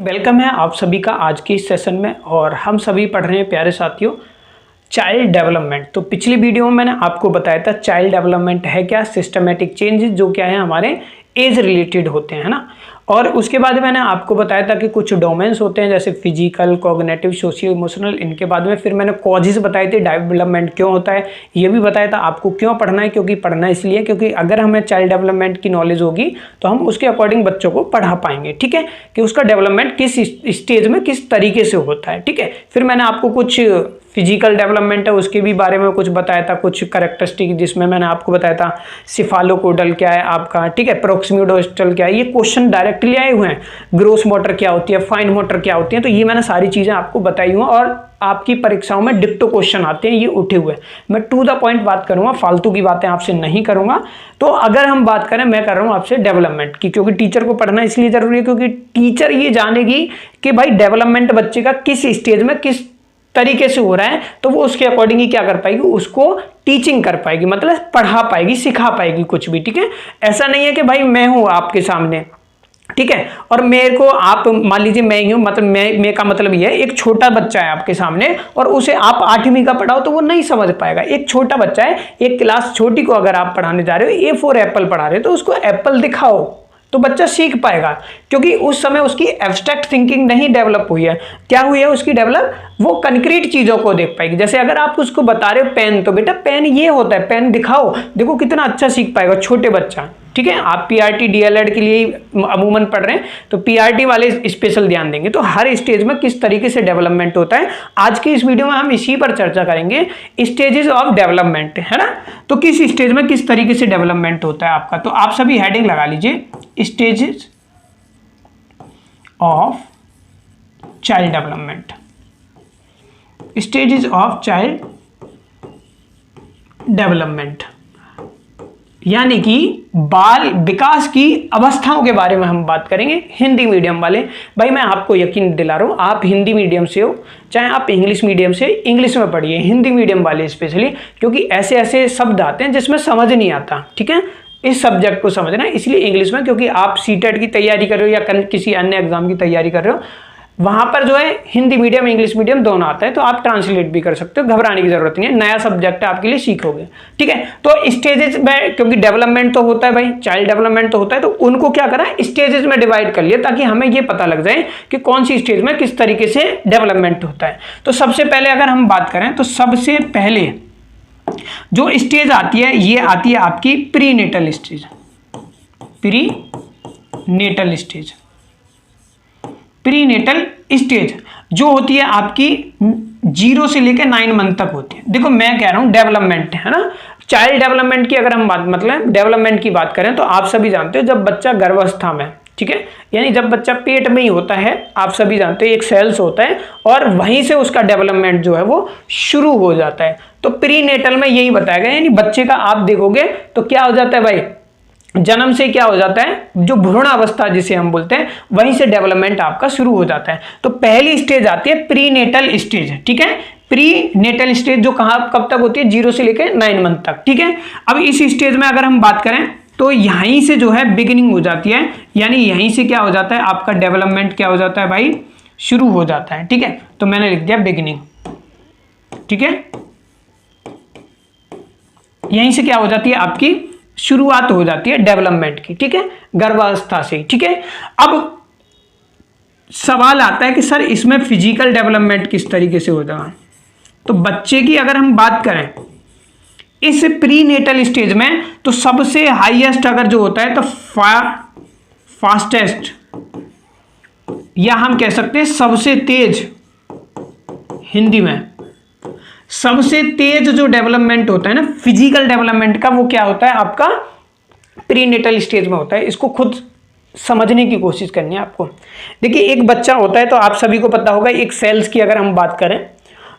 Welcome है आप सभी का आज के इस सेशन में। और हम सभी पढ़ रहे हैं प्यारे साथियों चाइल्ड डेवलपमेंट। तो पिछली वीडियो में मैंने आपको बताया था चाइल्ड डेवलपमेंट है क्या, सिस्टमेटिक चेंजेस जो क्या है हमारे एज रिलेटेड होते हैं ना। और उसके बाद मैंने आपको बताया था कि कुछ डोमेन्स होते हैं जैसे फिजिकल, कॉग्निटिव, सोशियो इमोशनल। इनके बाद में फिर मैंने कॉजेस बताए थे, डेवलपमेंट क्यों होता है ये भी बताया था आपको। क्यों पढ़ना है, क्योंकि पढ़ना इसलिए क्योंकि अगर हमें चाइल्ड डेवलपमेंट की नॉलेज होगी तो हम उसके अकॉर्डिंग बच्चों को पढ़ा पाएंगे। ठीक है, कि उसका डेवलपमेंट किस स्टेज में किस तरीके से होता है। ठीक है, फिर मैंने आपको कुछ फिजिकल डेवलपमेंट है उसके भी बारे में कुछ बताया था, कुछ कैरेक्टरिस्टिक जिसमें मैंने आपको बताया था सिफालोकोडल क्या है आपका, ठीक है, प्रोक्सिमिडोस्टल क्या है। ये क्वेश्चन डायरेक्टली आए हुए हैं। ग्रोस मोटर क्या होती है, फाइन मोटर क्या होती है, तो ये मैंने सारी चीजें आपको बताई हुई और आपकी परीक्षाओं में डिक्टो क्वेश्चन आते हैं ये उठे हुए। मैं टू द पॉइंट बात करूंगा, फालतू की बातें आपसे नहीं करूंगा। तो अगर हम बात करें, मैं कर रहा हूं आपसे डेवलपमेंट की, क्योंकि टीचर को पढ़ना इसलिए जरूरी है क्योंकि टीचर ये जानेगी कि भाई डेवलपमेंट बच्चे का किस स्टेज में किस तरीके से हो रहा है, तो वो उसके अकॉर्डिंग ही क्या कर पाएगी, उसको टीचिंग कर पाएगी, मतलब पढ़ा पाएगी, सिखा पाएगी कुछ भी। ठीक है, ऐसा नहीं है कि भाई मैं हूं आपके सामने, ठीक है, और मेरे को आप मान लीजिए मैं ही हूं, मतलब मैं का मतलब ये है एक छोटा बच्चा है आपके सामने और उसे आप 8वीं का पढ़ाओ तो वो नहीं समझ पाएगा। एक छोटा बच्चा है, एक क्लास छोटी को अगर आप पढ़ाने जा रहे हो, ए फॉर एप्पल पढ़ा रहे हो तो उसको एप्पल दिखाओ तो बच्चा सीख पाएगा, क्योंकि उस समय उसकी एब्स्ट्रैक्ट थिंकिंग नहीं डेवलप हुई है। क्या हुई है उसकी डेवलप, वो कंक्रीट चीजों को देख पाएगी। जैसे अगर आप उसको बता रहे हो पेन, तो बेटा पेन ये होता है, पेन दिखाओ, देखो कितना अच्छा सीख पाएगा छोटे बच्चा। ठीक है, आप पीआरटी डीएलएड के लिए अमूमन पढ़ रहे हैं तो पीआरटी वाले स्पेशल ध्यान देंगे। तो हर स्टेज में किस तरीके से डेवलपमेंट होता है, आज की इस वीडियो में हम इसी पर चर्चा करेंगे, स्टेजेस ऑफ डेवलपमेंट, है ना। तो किस स्टेज में किस तरीके से डेवलपमेंट होता है आपका, तो आप सभी हेडिंग लगा लीजिए, stages of child development. Stages of child development यानी कि बाल विकास की अवस्थाओं के बारे में हम बात करेंगे। हिंदी मीडियम वाले भाई, मैं आपको यकीन दिला रहा हूँ, आप हिंदी मीडियम से हो चाहे आप इंग्लिश मीडियम से, इंग्लिश में पढ़िए, हिंदी मीडियम वाले स्पेशली, क्योंकि ऐसे ऐसे शब्द आते हैं जिसमें समझ नहीं आता। ठीक है, इस सब्जेक्ट को समझना इसलिए इंग्लिश में, क्योंकि आप सीटेट की तैयारी कर रहे हो या किसी अन्य एग्जाम की तैयारी कर रहे हो, वहां पर जो है हिंदी मीडियम इंग्लिश मीडियम दोनों आता है, तो आप ट्रांसलेट भी कर सकते हो, घबराने की जरूरत नहीं है, नया सब्जेक्ट आपके लिए सीखोगे। ठीक है, तो स्टेजेस में, क्योंकि डेवलपमेंट तो होता है भाई, चाइल्ड डेवलपमेंट तो होता है, तो उनको क्या करा, स्टेजेस में डिवाइड कर लिया ताकि हमें ये पता लग जाए कि कौन सी स्टेज में किस तरीके से डेवलपमेंट होता है। तो सबसे पहले अगर हम बात करें तो सबसे पहले जो स्टेज आती है ये आती है आपकी prenatal stage. Prenatal stage, prenatal stage जो होती है आपकी 0 से लेकर 9 मंथ तक होती है। देखो मैं कह रहा हूं डेवलपमेंट, है ना, चाइल्ड डेवलपमेंट की अगर हम बात, मतलब डेवलपमेंट की बात करें तो आप सभी जानते हो जब बच्चा गर्भावस्था में, ठीक है, यानी जब बच्चा पेट में ही होता है, आप सभी जानते हो एक सेल्स होता है और वहीं से उसका डेवलपमेंट जो है वो शुरू हो जाता है। तो प्रीनेटल में यही बताया गया, यानी बच्चे का आप देखोगे तो क्या हो जाता है भाई, जन्म से क्या हो जाता है, जो भ्रूण अवस्था जिसे हम बोलते हैं, वहीं से डेवलपमेंट आपका शुरू हो जाता है। तो पहली स्टेज आती है प्रीनेटल स्टेज। ठीक है, प्रीनेटल स्टेज जो कहां कब तक होती है, 0 से लेकर 9 मंथ तक। ठीक है, अब इस स्टेज में अगर हम बात करें तो यहीं से जो है बिगिनिंग हो जाती है, यानी यहीं से क्या हो जाता है आपका डेवलपमेंट क्या हो जाता है भाई, शुरू हो जाता है। ठीक है, तो मैंने लिख दिया बिगिनिंग। ठीक है, यहीं से क्या हो जाती है आपकी शुरुआत हो जाती है डेवलपमेंट की। ठीक है, गर्भावस्था से। ठीक है, अब सवाल आता है कि सर इसमें फिजिकल डेवलपमेंट किस तरीके से होता है। तो बच्चे की अगर हम बात करें इस प्रीनेटल स्टेज में, तो सबसे हाईएस्ट अगर जो होता है तो फास्टेस्ट, या हम कह सकते हैं सबसे तेज, हिंदी में सबसे तेज जो डेवलपमेंट होता है ना फिजिकल डेवलपमेंट का, वो क्या होता है आपका प्रीनेटल स्टेज में होता है। इसको खुद समझने की कोशिश करनी है आपको। देखिए एक बच्चा होता है तो आप सभी को पता होगा, एक सेल्स की अगर हम बात करें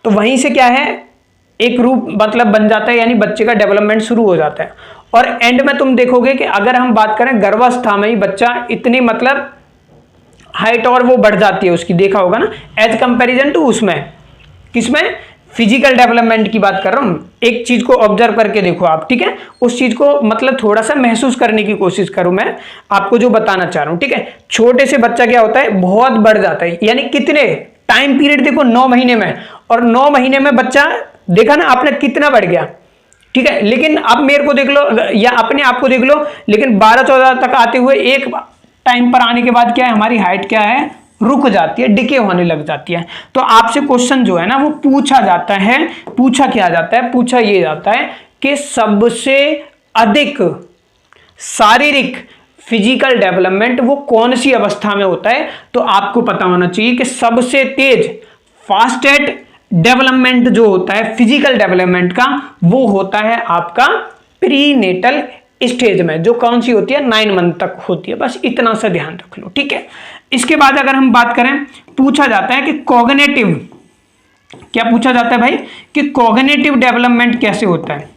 तो वहीं से क्या है एक रूप मतलब बन जाता है, यानी बच्चे का डेवलपमेंट शुरू हो जाता है। और एंड में तुम देखोगे कि अगर हम बात करें गर्भावस्था में ही बच्चा इतनी मतलब हाइट और वो बढ़ जाती है उसकी, देखा होगा ना, एज कंपेरिजन टू उसमें किसमें, फिजिकल डेवलपमेंट की बात कर रहा हूं। एक चीज को ऑब्जर्व करके देखो आप, ठीक है, उस चीज को मतलब थोड़ा सा महसूस करने की कोशिश करूं, मैं आपको जो बताना चाह रहा हूं, ठीक है। छोटे से बच्चा क्या होता है, बहुत बढ़ जाता है, यानी कितने टाइम पीरियड देखो 9 महीने में, और 9 महीने में बच्चा देखा ना आपने कितना बढ़ गया, ठीक है। लेकिन अब मेरे को देख लो या अपने आप को देख लो, लेकिन 12-14 तक आते हुए एक टाइम पर आने के बाद क्या है, हमारी हाइट क्या है, रुक जाती है, डिके होने लग जाती है। तो आपसे क्वेश्चन जो है ना वो पूछा जाता है, पूछा क्या जाता है, पूछा ये जाता है कि सबसे अधिक शारीरिक फिजिकल डेवलपमेंट वो कौन सी अवस्था में होता है। तो आपको पता होना चाहिए कि सबसे तेज फास्टेस्ट डेवलपमेंट जो होता है फिजिकल डेवलपमेंट का, वो होता है आपका प्रीनेटल स्टेज में, जो कौन सी होती है, 9 मंथ तक होती है। बस इतना सा ध्यान रख लो, ठीक है। इसके बाद अगर हम बात करें, पूछा जाता है कि कॉग्निटिव, क्या पूछा जाता है भाई, कि कॉग्निटिव डेवलपमेंट कैसे होता है।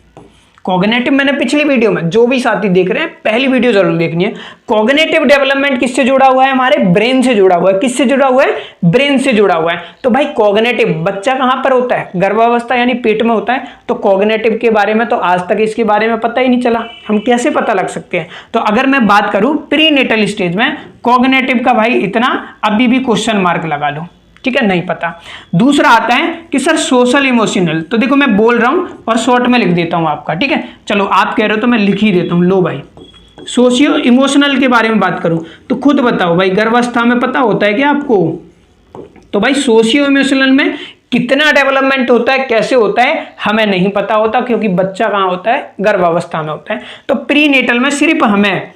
कॉग्निटिव मैंने पिछली वीडियो में, जो भी साथी देख रहे हैं पहली वीडियो जरूर देखनी है। कॉग्निटिव डेवलपमेंट किससे जुड़ा हुआ है, हमारे ब्रेन से जुड़ा हुआ है। किससे जुड़ा हुआ है, ब्रेन से जुड़ा हुआ है। तो भाई कॉग्निटिव बच्चा कहां पर होता है, गर्भावस्था यानी पेट में होता है। तो कॉग्निटिव के बारे में तो आज तक इसके बारे में पता ही नहीं चला, हम कैसे पता लग सकते हैं। तो अगर मैं बात करूं प्रीनेटल स्टेज में कॉग्निटिव का, भाई इतना अभी भी क्वेश्चन मार्क लगा लो, ठीक है, नहीं पता। दूसरा आता है कि सर सोशल इमोशनल, तो देखो मैं बोल रहा हूं और शॉर्ट में लिख देता हूं आपका, ठीक है। चलो आप कह रहे हो तो मैं लिख ही देता हूं, लो भाई सोशियो इमोशनल के बारे में बात करूं तो खुद बताओ भाई, गर्भावस्था में पता होता है क्या आपको। तो भाई सोशियो इमोशनल में कितना डेवलपमेंट होता है, कैसे होता है, हमें नहीं पता होता, क्योंकि बच्चा कहां होता है, गर्भावस्था में होता है। तो प्रीनेटल में सिर्फ हमें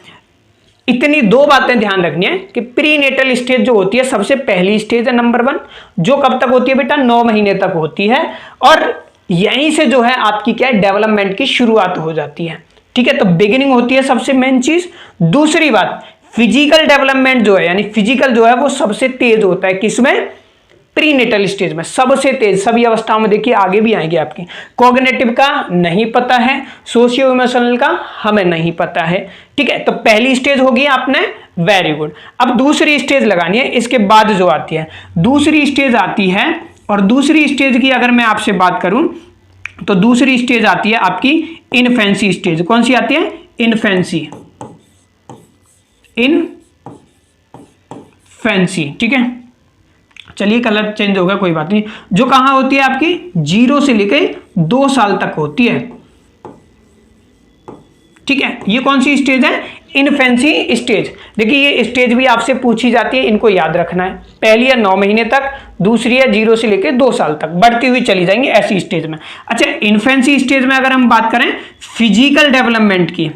इतनी 2 बातें ध्यान रखनी है कि प्रीनेटल स्टेज जो होती है, सबसे पहली स्टेज है नंबर 1, जो कब तक होती है बेटा, 9 महीने तक होती है, और यहीं से जो है आपकी क्या है, डेवलपमेंट की शुरुआत हो जाती है, ठीक है। तो बिगिनिंग होती है सबसे मेन चीज। दूसरी बात, फिजिकल डेवलपमेंट जो है, यानी फिजिकल जो है वो सबसे तेज होता है, किसमें, प्रीनेटल स्टेज में सबसे तेज। सभी अवस्थाओं में देखिए आगे भी आएंगे आपकी। कॉग्निटिव का नहीं पता है, सोशियो इमोशनल का हमें नहीं पता है, ठीक है। तो पहली स्टेज होगी आपने, वेरी गुड। अब दूसरी स्टेज लगानी है, इसके बाद जो आती है दूसरी स्टेज आती है, और दूसरी स्टेज की अगर मैं आपसे बात करूं तो दूसरी स्टेज आती है आपकी इन्फेंसी स्टेज। कौन सी आती है, इन्फेंसी, इन्फेंसी, ठीक है। चलिए कलर चेंज हो गया, कोई बात नहीं। जो कहां होती है आपकी, 0 से लेकर 2 साल तक होती है, ठीक है। ये कौन सी स्टेज है, इन्फेंसी स्टेज। देखिए ये स्टेज भी आपसे पूछी जाती है, इनको याद रखना है। पहली है 9 महीने तक, दूसरी है 0 से लेकर 2 साल तक, बढ़ती हुई चली जाएंगी ऐसी स्टेज में। अच्छा, इन्फेंसी स्टेज में अगर हम बात करें फिजिकल डेवलपमेंट की,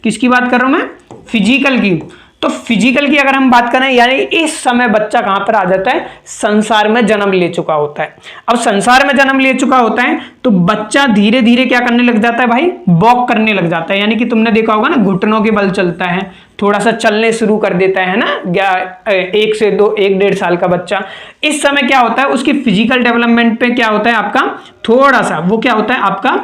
किसकी बात कर रहा हूं मैं, फिजिकल की। तो फिजिकल की अगर हम बात करें, यानी इस समय बच्चा कहां पर आ जाता है, संसार में जन्म ले चुका होता है। अब संसार में जन्म ले चुका होता है तो बच्चा धीरे धीरे क्या करने लग जाता है भाई, वॉक करने लग जाता है। यानी कि तुमने देखा होगा ना, घुटनों के बल चलता है, थोड़ा सा चलने शुरू कर देता है ना, 1 से 2 1-1.5 साल का बच्चा। इस समय क्या होता है, उसकी फिजिकल डेवलपमेंट पे क्या होता है आपका, थोड़ा सा वो क्या होता है आपका,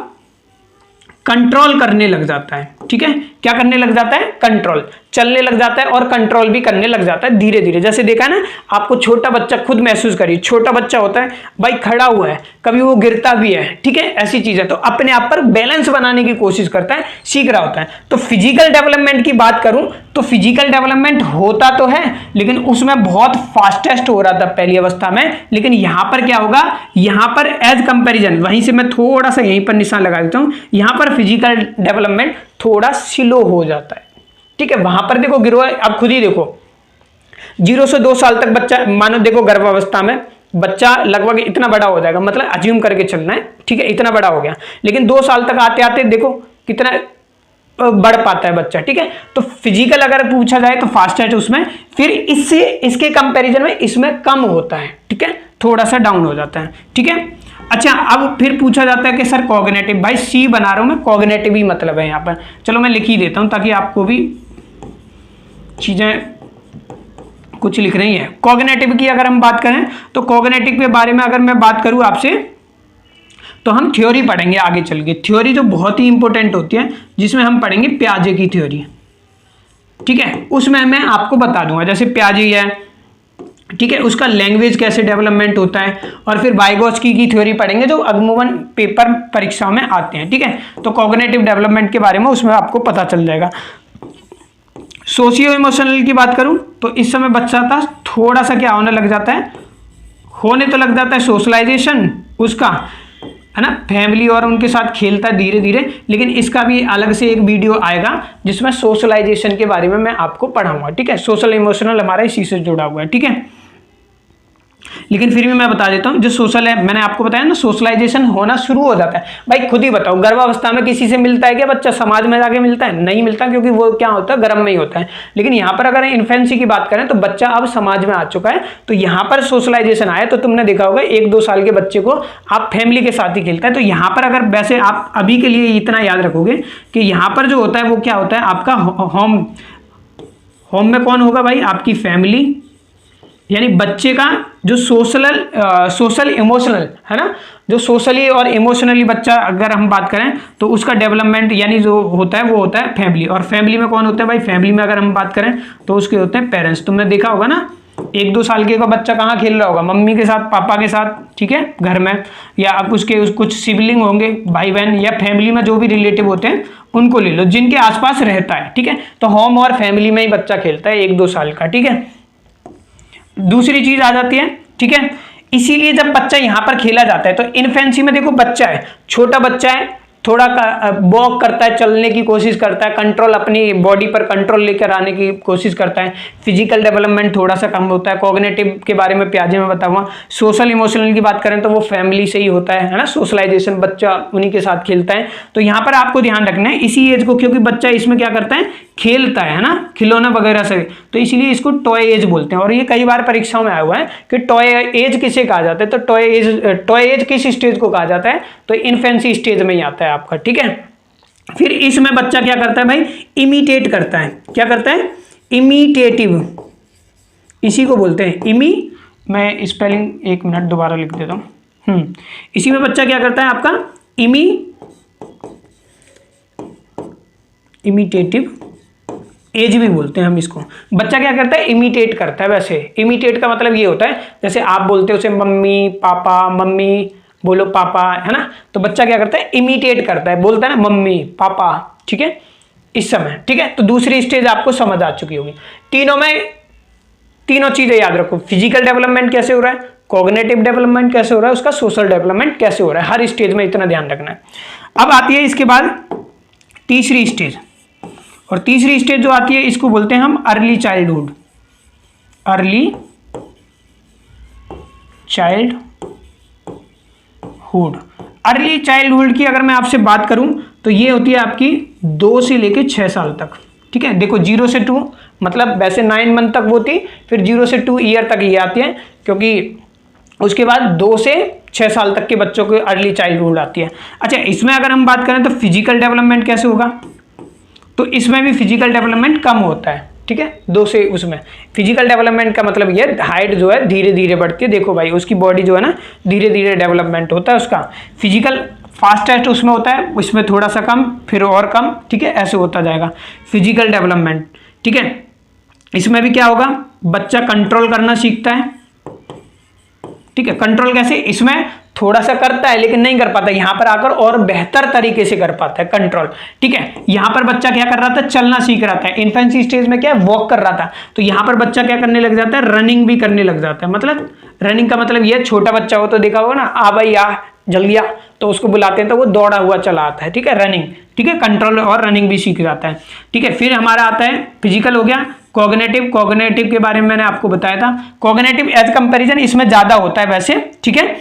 कंट्रोल करने लग जाता है, ठीक है। क्या करने लग जाता है, कंट्रोल, चलने लग जाता है और कंट्रोल भी करने लग जाता है धीरे धीरे। जैसे देखा ना आपको, छोटा बच्चा, खुद महसूस करिए, छोटा बच्चा होता है भाई, खड़ा हुआ है, कभी वो गिरता भी है, ठीक है, ऐसी चीज है। तो अपने आप पर बैलेंस बनाने की कोशिश करता है, सीख रहा होता है। तो फिजिकल डेवलपमेंट की बात करूं तो फिजिकल डेवलपमेंट होता तो है, लेकिन उसमें बहुत फास्टेस्ट हो रहा था पहली अवस्था में। लेकिन यहां पर क्या होगा, यहां पर एज कंपेरिजन, वहीं से मैं थोड़ा सा यहीं पर निशान लगा देता हूं, यहां पर फिजिकल डेवलपमेंट थोड़ा स्लो हो जाता है, ठीक है। वहां पर देखो गिरो, अब खुद ही देखो, 0 से 2 साल तक बच्चा, मानो देखो गर्भावस्था में बच्चा लगभग इतना बड़ा हो जाएगा, मतलब अज्यूम करके चलना है, ठीक है, इतना बड़ा हो गया। लेकिन 2 साल तक आते आते देखो कितना बढ़ पाता है बच्चा, ठीक है। तो फिजिकल अगर पूछा जाए तो फास्टेस्ट उसमें, फिर इससे इसके कंपैरिजन में इसमें कम होता है, ठीक है, थोड़ा सा डाउन हो जाता है, ठीक है। अच्छा, अब फिर पूछा जाता है कि सर कॉग्निटिव, भाई सी बना रहा हूं मैं, कॉग्निटिव ही मतलब है यहाँ पर। चलो मैं लिख ही देता हूं ताकि आपको भी चीजें कुछ लिख रही है। कॉग्निटिव की अगर हम बात करें तो कॉग्निटिव के बारे में अगर मैं बात करूं आपसे, तो हम थ्योरी पढ़ेंगे आगे चल के। थ्योरी जो बहुत ही इंपॉर्टेंट होती है, जिसमें हम पढ़ेंगे पियाजे की थ्योरी, ठीक है। उसमें मैं आपको बता दूंगा, जैसे पियाजे है, ठीक है, उसका लैंग्वेज कैसे डेवलपमेंट होता है, और फिर वाइगोत्स्की की थ्योरी पढ़ेंगे जो अगमूमन पेपर परीक्षाओं में आते हैं। ठीक है, तो कॉग्निटिव डेवलपमेंट के बारे में उसमें आपको पता चल जाएगा। सोशियो इमोशनल की बात करूं तो इस समय बच्चा था थोड़ा सा क्या होने लग जाता है, होने तो लग जाता है सोशलाइजेशन उसका, है ना, फैमिली और उनके साथ खेलता है धीरे धीरे, लेकिन इसका भी अलग से एक वीडियो आएगा जिसमें सोशलाइजेशन के बारे में मैं आपको पढ़ाऊंगा। ठीक है, सोशल इमोशनल हमारा इसी से जुड़ा हुआ है। ठीक है, लेकिन फिर भी मैं बता देता हूं, जो सोशल है मैंने आपको बताया ना, सोशलाइजेशन होना शुरू हो जाता है। भाई खुद ही बताओ, गर्भावस्था में किसी से मिलता है क्या बच्चा? समाज में जाके मिलता है? नहीं मिलता, क्योंकि वो क्या होता है, गर्भ में ही होता है। लेकिन यहाँ पर अगर इन्फेंसी की बात करें तो बच्चा अब समाज में आ चुका है, तो यहाँ पर सोशलाइजेशन आया। तो तुमने देखा होगा 1-2 साल के बच्चे को आप फैमिली के साथ ही खेलता है। तो यहाँ पर अगर वैसे आप अभी के लिए इतना याद रखोगे कि यहाँ पर जो होता है वो क्या होता है, आपका होम में कौन होगा भाई? आपकी फैमिली, यानी बच्चे का जो सोशल इमोशनल है ना, जो सोशली और इमोशनली बच्चा अगर हम बात करें तो उसका डेवलपमेंट यानी जो होता है वो होता है फैमिली। और फैमिली में कौन होता है भाई? फैमिली में अगर हम बात करें तो उसके होते हैं पेरेंट्स। तुमने देखा होगा ना, 1-2 साल के का बच्चा कहाँ खेल रहा होगा? मम्मी के साथ, पापा के साथ, ठीक है, घर में, या अब उसके कुछ सिबलिंग होंगे, भाई बहन, या फैमिली में जो भी रिलेटिव होते हैं उनको ले लो, जिनके आसपास रहता है। ठीक है, तो होम और फैमिली में ही बच्चा खेलता है 1-2 साल का। ठीक है, दूसरी चीज आ जाती है, ठीक है, इसीलिए जब बच्चा यहां पर खेला जाता है तो इन्फेंसी में देखो बच्चा है, छोटा बच्चा है, थोड़ा वॉक करता है, चलने की कोशिश करता है, कंट्रोल अपनी बॉडी पर कंट्रोल लेकर आने की कोशिश करता है, फिजिकल डेवलपमेंट थोड़ा सा कम होता है, कॉग्निटिव के बारे में प्याजे में बताऊंगा। सोशल इमोशनल की बात करें तो वो फैमिली से ही होता है ना, सोशलाइजेशन, बच्चा उन्हीं के साथ खेलता है। तो यहाँ पर आपको ध्यान रखना है इसी एज को, क्योंकि बच्चा इसमें क्या करता है, खेलता है ना, खिलौना वगैरह से, तो इसीलिए इसको टॉय एज बोलते हैं। और ये कई बार परीक्षाओं में आया हुआ है कि टॉय एज किसे कहा जाता है, तो टॉय एज किस स्टेज को कहा जाता है, तो इन्फेंसी स्टेज में ही आता है आपका। ठीक है, फिर इसमें बच्चा क्या करता है भाई? इमिटेट करता है। क्या करता है? इमिटेटिव, इसी को बोलते हैं मैं स्पेलिंग 1 मिनट दोबारा लिख देता हूं। इसी में बच्चा क्या करता है आपका? इमिटेटिव एज भी बोलते हैं हम इसको। बच्चा क्या करता है? इमिटेट करता है। वैसे इमिटेट का मतलब ये होता है, जैसे आप बोलते हो उसे मम्मी पापा, मम्मी बोलो पापा, है ना, तो बच्चा क्या करता है? इमिटेट करता है, बोलता है ना मम्मी पापा। ठीक है, इस समय। ठीक है, तो दूसरी स्टेज आपको समझ आ चुकी होगी। तीनों चीजें याद रखो, फिजिकल डेवलपमेंट कैसे हो रहा है, कॉग्निटिव डेवलपमेंट कैसे हो रहा है, उसका सोशल डेवलपमेंट कैसे हो रहा है, हर स्टेज में इतना ध्यान रखना है। अब आती है इसके बाद तीसरी स्टेज, और तीसरी स्टेज जो आती है इसको बोलते हैं हम अर्ली चाइल्डहुड। अर्ली चाइल्डहुड की अगर मैं आपसे बात करूं तो ये होती है आपकी 2 से लेके 6 साल तक। ठीक है, देखो 0 से 2 मतलब वैसे 9 मंथ तक वो थी, फिर 0 से 2 ईयर तक ये आती है, क्योंकि उसके बाद 2 से 6 साल तक के बच्चों को अर्ली चाइल्डहुड आती है। अच्छा, इसमें अगर हम बात करें तो फिजिकल डेवलपमेंट कैसे होगा, तो इसमें भी फिजिकल डेवलपमेंट कम होता है। ठीक है, 2 से उसमें फिजिकल डेवलपमेंट का मतलब ये हाइट जो है धीरे धीरे बढ़ती है। देखो भाई उसकी बॉडी जो है ना धीरे धीरे डेवलपमेंट होता है उसका। फिजिकल फास्टेस्ट उसमें होता है, उसमें थोड़ा सा कम, फिर और कम। ठीक है, ऐसे होता जाएगा फिजिकल डेवलपमेंट। ठीक है, इसमें भी क्या होगा, बच्चा कंट्रोल करना सीखता है। ठीक है, कंट्रोल कैसे, इसमें थोड़ा सा करता है लेकिन नहीं कर पाता, यहां पर आकर और बेहतर तरीके से कर पाता है कंट्रोल। ठीक है, यहां पर बच्चा क्या कर रहा था, चलना सीख रहा था। इन्फेंसी स्टेज में क्या है, वॉक कर रहा था, तो यहां पर बच्चा क्या करने लग जाता है, रनिंग भी करने लग जाता है। मतलब रनिंग का मतलब ये, छोटा बच्चा हो तो देखा होगा ना, आ भाई आ जल्दी आ, तो उसको बुलाते हैं तो वो दौड़ा हुआ चला आता है। ठीक है, रनिंग। ठीक है, कंट्रोल और रनिंग भी सीख जाता है। ठीक है, फिर हमारा आता है फिजिकल हो गया। कॉग्निटिव के बारे में मैंने आपको बताया था, कॉग्निटिव एज कंपैरिजन इसमें ज्यादा होता है वैसे। ठीक है,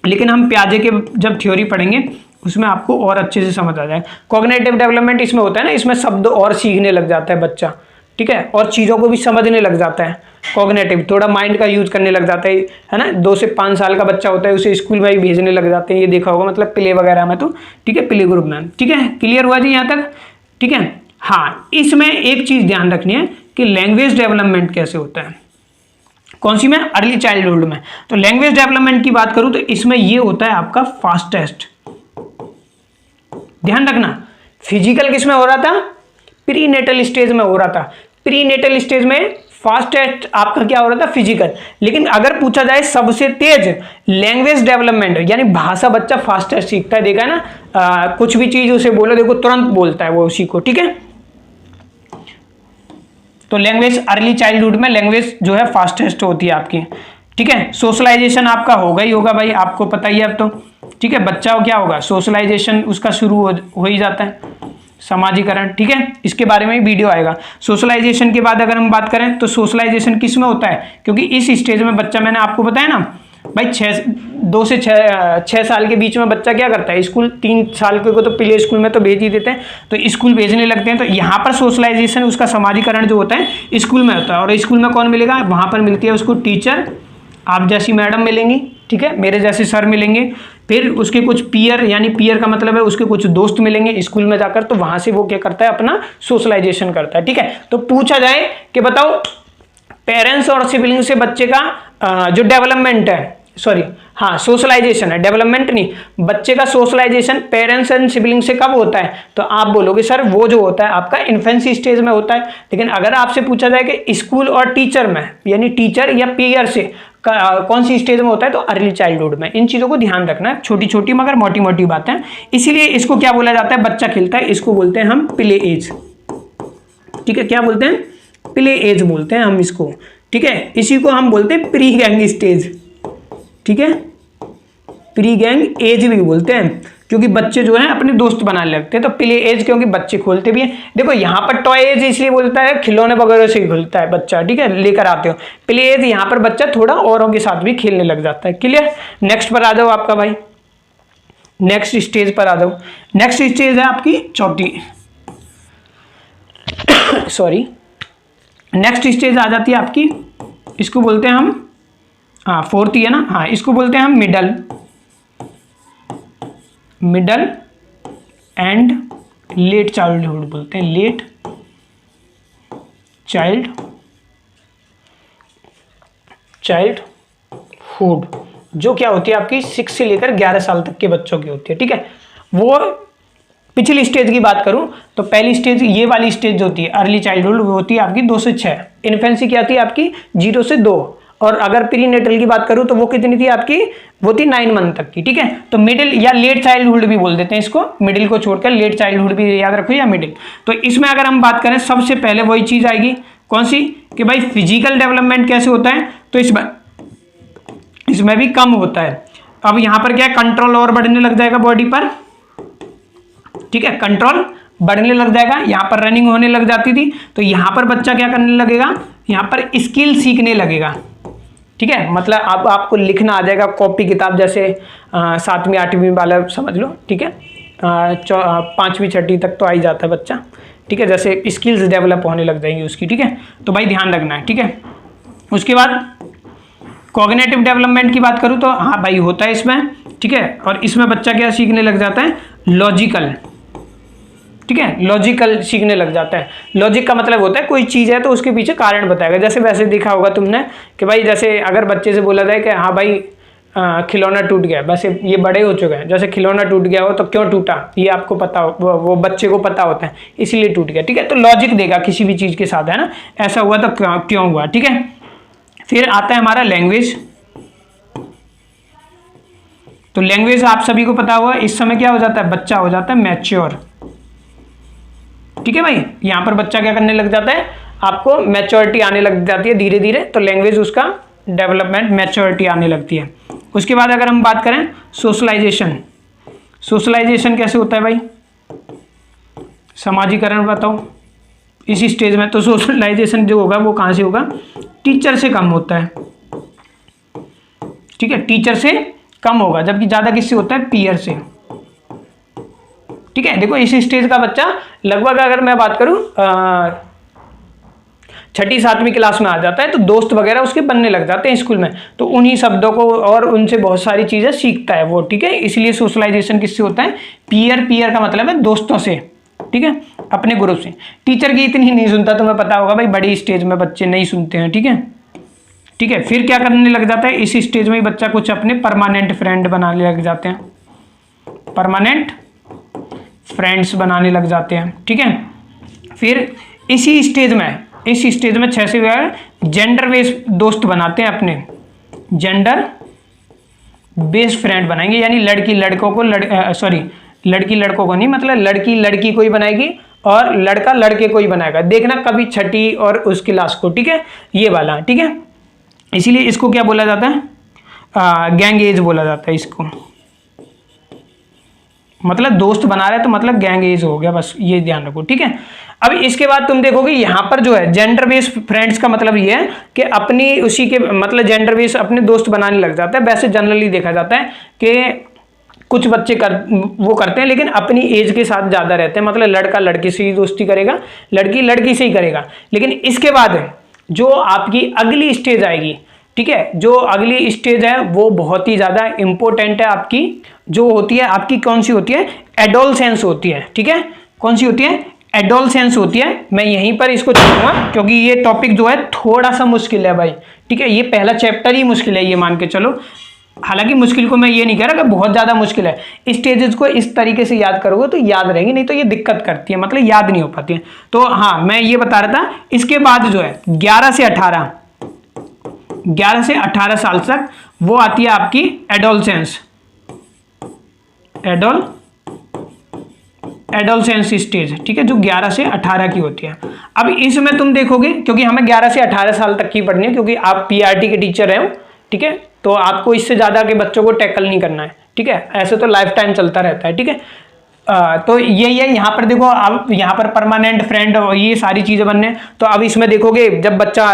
लेकिन हम प्याजे के जब थ्योरी पढ़ेंगे उसमें आपको और अच्छे से समझ आ जाएगा। कॉग्निटिव डेवलपमेंट इसमें होता है ना, इसमें शब्द और सीखने लग जाता है बच्चा। ठीक है, और चीज़ों को भी समझने लग जाता है। कॉग्निटिव थोड़ा माइंड का यूज करने लग जाता है ना। 2 से 5 साल का बच्चा होता है, उसे स्कूल में भी भेजने लग जाते हैं, ये देखा होगा, मतलब प्ले वगैरह में। तो ठीक है, प्ले ग्रुप में। ठीक है, क्लियर हुआ जी यहाँ तक? ठीक है, हाँ, इसमें एक चीज़ ध्यान रखनी है कि लैंग्वेज डेवलपमेंट कैसे होता है। कौन सी में? अर्ली चाइल्डहुड में। तो लैंग्वेज डेवलपमेंट की बात करूं तो इसमें ये होता है आपका फास्टेस्ट। ध्यान रखना, फिजिकल किस में हो रहा था, प्रीनेटल स्टेज में हो रहा था। प्रीनेटल स्टेज में फास्टेस्ट आपका क्या हो रहा था, फिजिकल। लेकिन अगर पूछा जाए सबसे तेज लैंग्वेज डेवलपमेंट, यानी भाषा बच्चा फास्टेस्ट सीखता है, देखा है ना, कुछ भी चीज उसे बोलो देखो तुरंत बोलता है वो उसी को, ठीक है। तो लैंग्वेज अर्ली चाइल्डहुड में लैंग्वेज जो है फास्टेस्ट होती है आपकी, ठीक है। सोशलाइजेशन आपका होगा ही होगा भाई, आपको पता ही है अब तो, ठीक है। बच्चा क्या होगा, सोशलाइजेशन उसका शुरू हो ही जाता है, समाजीकरण, ठीक है। इसके बारे में वीडियो आएगा। सोशलाइजेशन के बाद अगर हम बात करें तो सोशलाइजेशन किस में होता है, क्योंकि इस स्टेज में बच्चा, मैंने आपको बताया ना भाई, 2 से 6 साल के बीच में बच्चा क्या करता है, स्कूल 3 साल के को तो प्ले स्कूल में तो भेज ही देते हैं, तो स्कूल भेजने लगते हैं। तो यहाँ पर सोशलाइजेशन, उसका समाजीकरण जो होता है स्कूल में होता है। और स्कूल में कौन मिलेगा, वहाँ पर मिलती है उसको टीचर, आप जैसी मैडम मिलेंगी, ठीक है, मेरे जैसे सर मिलेंगे, फिर उसके कुछ पीयर, यानी पीयर का मतलब है उसके कुछ दोस्त मिलेंगे स्कूल में जाकर, तो वहां से वो क्या करता है, अपना सोशलाइजेशन करता है, ठीक है। तो पूछा जाए कि बताओ पेरेंट्स और सिबलिंग से बच्चे का जो डेवलपमेंट है, सॉरी हाँ सोशलाइजेशन है, डेवलपमेंट नहीं, बच्चे का सोशलाइजेशन पेरेंट्स एंड सिबलिंग से कब होता है, तो आप बोलोगे सर वो जो होता है आपका इन्फेंसी स्टेज में होता है। लेकिन अगर आपसे पूछा जाए कि स्कूल और टीचर में, यानी टीचर या पीयर से कौन सी स्टेज में होता है, तो अर्ली चाइल्डहुड में। इन चीजों को ध्यान रखना है, छोटी छोटी मगर मोटी मोटी बातें, इसीलिए इसको क्या बोला जाता है, बच्चा खेलता है, इसको बोलते हैं हम प्ले एज, ठीक है। क्या बोलते हैं, प्ले एज बोलते हैं हम इसको, ठीक है। इसी को हम बोलते हैं प्री गैंग स्टेज, ठीक है, प्री गैंग एज भी बोलते हैं, क्योंकि बच्चे जो हैं अपने दोस्त बनाने लगते हैं। तो प्ले एज क्योंकि बच्चे खोलते भी हैं, देखो यहाँ पर टॉय एज इसलिए बोलता है, खिलौने वगैरह से खोलता है बच्चा, ठीक है, लेकर आते हो। प्ले एज यहाँ पर बच्चा थोड़ा औरों के साथ भी खेलने लग जाता है, क्लियर। नेक्स्ट पर आ जाओ आपका भाई, नेक्स्ट स्टेज पर आ जाओ। नेक्स्ट स्टेज है आपकी चौथी, सॉरी, नेक्स्ट स्टेज आ जाती है आपकी, इसको बोलते हैं हम, हाँ फोर्थ ही है ना, हाँ इसको बोलते हैं हम मिडल एंड लेट चाइल्डहुड बोलते हैं, लेट चाइल्डहुड, जो क्या होती है आपकी 6 से लेकर 11 साल तक के बच्चों की होती है, ठीक है। वो पिछली स्टेज की बात करूं तो पहली स्टेज, ये वाली स्टेज जो होती है अर्ली चाइल्डहुड, वो होती है आपकी 2 से 6, इन्फेंसी क्या आती है आपकी 0 से 2, और अगर प्री नेटल की बात करूं तो वो कितनी थी आपकी, वो थी 9 मंथ तक की, ठीक है। तो मिडिल या लेट चाइल्डहुड भी बोल देते हैं इसको, मिडिल को छोड़कर लेट चाइल्डहुड भी याद रखो, या मिडिल। तो इसमें अगर हम बात करें सबसे पहले वही चीज आएगी, कौन सी, कि भाई फिजिकल डेवलपमेंट कैसे होता है, तो इसमें भी कम होता है। अब यहां पर क्या है, कंट्रोल और बढ़ने लग जाएगा बॉडी पर, ठीक है, कंट्रोल बढ़ने लग जाएगा। यहाँ पर रनिंग होने लग जाती थी, तो यहाँ पर बच्चा क्या करने लगेगा, यहाँ पर स्किल सीखने लगेगा, ठीक है। मतलब अब आपको लिखना आ जाएगा, कॉपी किताब जैसे 7वीं 8वीं वाला समझ लो, ठीक है, 5वीं 6वीं तक तो आ ही जाता है बच्चा, ठीक है, जैसे स्किल्स डेवलप होने लग जाएंगी उसकी, ठीक है। तो भाई ध्यान रखना है, ठीक है। उसके बाद कॉग्निटिव डेवलपमेंट की बात करूँ तो हाँ भाई होता है इसमें, ठीक है। और इसमें बच्चा क्या सीखने लग जाता है, लॉजिकल, ठीक है, लॉजिकल सीखने लग जाता है। लॉजिक का मतलब होता है कोई चीज़ है तो उसके पीछे कारण बताएगा। जैसे वैसे देखा होगा तुमने कि भाई जैसे अगर बच्चे से बोला जाए कि हाँ भाई खिलौना टूट गया, वैसे ये बड़े हो चुके हैं, जैसे खिलौना टूट गया हो तो क्यों टूटा, ये आपको पता हो, वो बच्चे को पता होता है इसीलिए टूट गया, ठीक है। तो लॉजिक देगा किसी भी चीज़ के साथ, है ना, ऐसा हुआ तो क्यों हुआ, ठीक है। फिर आता है हमारा लैंग्वेज। तो लैंग्वेज आप सभी को पता हुआ, इस समय क्या हो जाता है, बच्चा हो जाता है मैच्योर, ठीक है भाई। यहां पर बच्चा क्या करने लग जाता है, आपको मैच्योरिटी आने लग जाती है धीरे धीरे, तो लैंग्वेज उसका डेवलपमेंट मैच्योरिटी आने लगती है। उसके बाद अगर हम बात करें सोशलाइजेशन, सोशलाइजेशन कैसे होता है भाई, समाजीकरण बताओ इसी स्टेज में। तो सोशलाइजेशन जो होगा वो कहां से होगा, टीचर से कम होता है, ठीक है, टीचर से कम होगा, जबकि ज्यादा किससे होता है, पीयर से, ठीक है। देखो इसी स्टेज का बच्चा लगभग अगर मैं बात करूं 6ठी 7वीं क्लास में आ जाता है, तो दोस्त वगैरह उसके बनने लग जाते हैं स्कूल में, तो उन्हीं शब्दों को और उनसे बहुत सारी चीजें सीखता है वो, ठीक है। इसलिए सोशलाइजेशन किससे होता है, पीयर, पीयर का मतलब है दोस्तों से, ठीक है, अपने ग्रुप से। टीचर की इतनी नहीं सुनता, तुम्हें पता होगा भाई, बड़ी स्टेज में बच्चे नहीं सुनते हैं, ठीक है, ठीक है। फिर क्या करने लग जाता है, इस स्टेज में बच्चा कुछ अपने परमानेंट फ्रेंड बनाने लग जाते हैं, परमानेंट फ्रेंड्स बनाने लग जाते हैं, ठीक है। फिर इसी स्टेज में इस स्टेज में 6 से जेंडर बेस्ड दोस्त बनाते हैं अपने, जेंडर बेस्ड फ्रेंड बनाएंगे, यानी लड़की लड़कों को लड़की लड़कों को नहीं, मतलब लड़की लड़की को ही बनाएगी और लड़का लड़के को ही बनाएगा। देखना कभी छठी और उसकी लास्ट को, ठीक है, ये वाला, ठीक है। इसीलिए इसको क्या बोला जाता है, गैंग एज बोला जाता है इसको, मतलब दोस्त बना रहा है तो मतलब गैंग एज हो गया, बस ये ध्यान रखो, ठीक है। अब इसके बाद तुम देखोगे यहाँ पर जो है जेंडर बेस्ड फ्रेंड्स का मतलब ये है कि अपनी उसी के मतलब जेंडर बेस्ड अपने दोस्त बनाने लग जाता है। वैसे जनरली देखा जाता है कि कुछ बच्चे वो करते हैं, लेकिन अपनी एज के साथ ज़्यादा रहते हैं, मतलब लड़का लड़की से ही दोस्ती करेगा, लड़की लड़की से ही करेगा। लेकिन इसके बाद जो आपकी अगली स्टेज आएगी, ठीक है, जो अगली स्टेज है वो बहुत ही ज़्यादा इंपॉर्टेंट है आपकी, जो होती है आपकी कौन सी होती है, एडोलसेंस होती है, ठीक है। कौन सी होती है, एडोलसेंस होती है। मैं यहीं पर इसको छोड़ूंगा क्योंकि ये टॉपिक जो है थोड़ा सा मुश्किल है भाई, ठीक है, ये पहला चैप्टर ही मुश्किल है, ये मान के चलो। हालांकि मुश्किल को मैं ये नहीं कह रहा कि बहुत ज़्यादा मुश्किल है, स्टेजेस को इस तरीके से याद करोगे तो याद रहेंगी, नहीं तो ये दिक्कत करती है, मतलब याद नहीं हो पाती है। तो हाँ, मैं ये बता रहा था, इसके बाद जो है 11 से 18 साल तक वो आती है आपकी एडोलसेंस, एडोलसेंस स्टेज, ठीक है, जो 11 से 18 की होती है। अब इसमें तुम देखोगे, क्योंकि हमें 11 से 18 साल तक की पढ़नी है, क्योंकि आप पीआरटी के टीचर हैं, ठीक है, तो आपको इससे ज़्यादा के बच्चों को टैकल नहीं करना है, ठीक है, ऐसे तो लाइफ टाइम चलता रहता है, ठीक है। तो यही है, यहाँ पर देखो, अब यहाँ पर परमानेंट फ्रेंड और ये सारी चीज़ें बनने। तो अब इसमें देखोगे जब बच्चा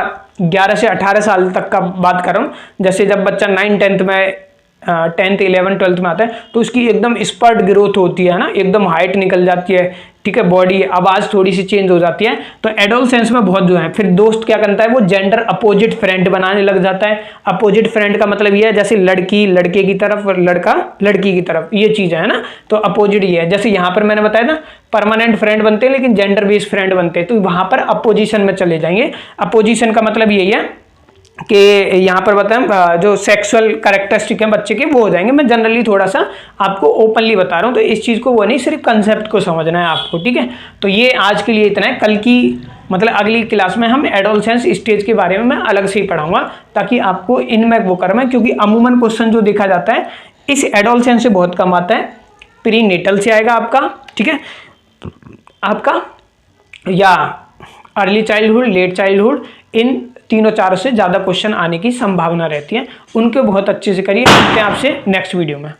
11 से 18 साल तक का बात कर रहा हूँ, जैसे जब बच्चा 9th 10th में 10th 11th 12th में आता है तो उसकी एकदम स्पर्ट ग्रोथ होती है ना, एकदम हाइट निकल जाती है, ठीक है, बॉडी आवाज़ थोड़ी सी चेंज हो जाती है। तो एडोलसेंस में बहुत जो है, फिर दोस्त क्या करता है, वो जेंडर अपोजिट फ्रेंड बनाने लग जाता है। अपोजिट फ्रेंड का मतलब ये है जैसे लड़की लड़के की तरफ और लड़का लड़की की तरफ, ये चीज़ है ना, तो अपोजिट ये है। जैसे यहाँ पर मैंने बताया था परमानेंट फ्रेंड बनते हैं लेकिन जेंडर बेस्ड फ्रेंड बनते हैं, तो वहाँ पर अपोजिशन में चले जाएंगे। अपोजिशन का मतलब यही है कि यहाँ पर बताएं जो सेक्सुअल कैरेक्टरिस्टिक हैं बच्चे के वो हो जाएंगे। मैं जनरली थोड़ा सा आपको ओपनली बता रहा हूँ, तो इस चीज़ को वो नहीं, सिर्फ कंसेप्ट को समझना है आपको, ठीक है। तो ये आज के लिए इतना है। कल की मतलब अगली क्लास में हम एडोलसेंस स्टेज के बारे में मैं अलग से ही पढ़ाऊंगा, ताकि आपको इनमें वो करना है, क्योंकि अमूमन क्वेश्चन जो देखा जाता है इस एडोलसेंस से बहुत कम आता है, प्री नेटल से आएगा आपका, ठीक है, आपका या अर्ली चाइल्डहुड, लेट चाइल्डहुड, इन तीनों चारों से ज़्यादा क्वेश्चन आने की संभावना रहती है। उनके बहुत अच्छे से करिए। मिलते हैं आपसे नेक्स्ट वीडियो में।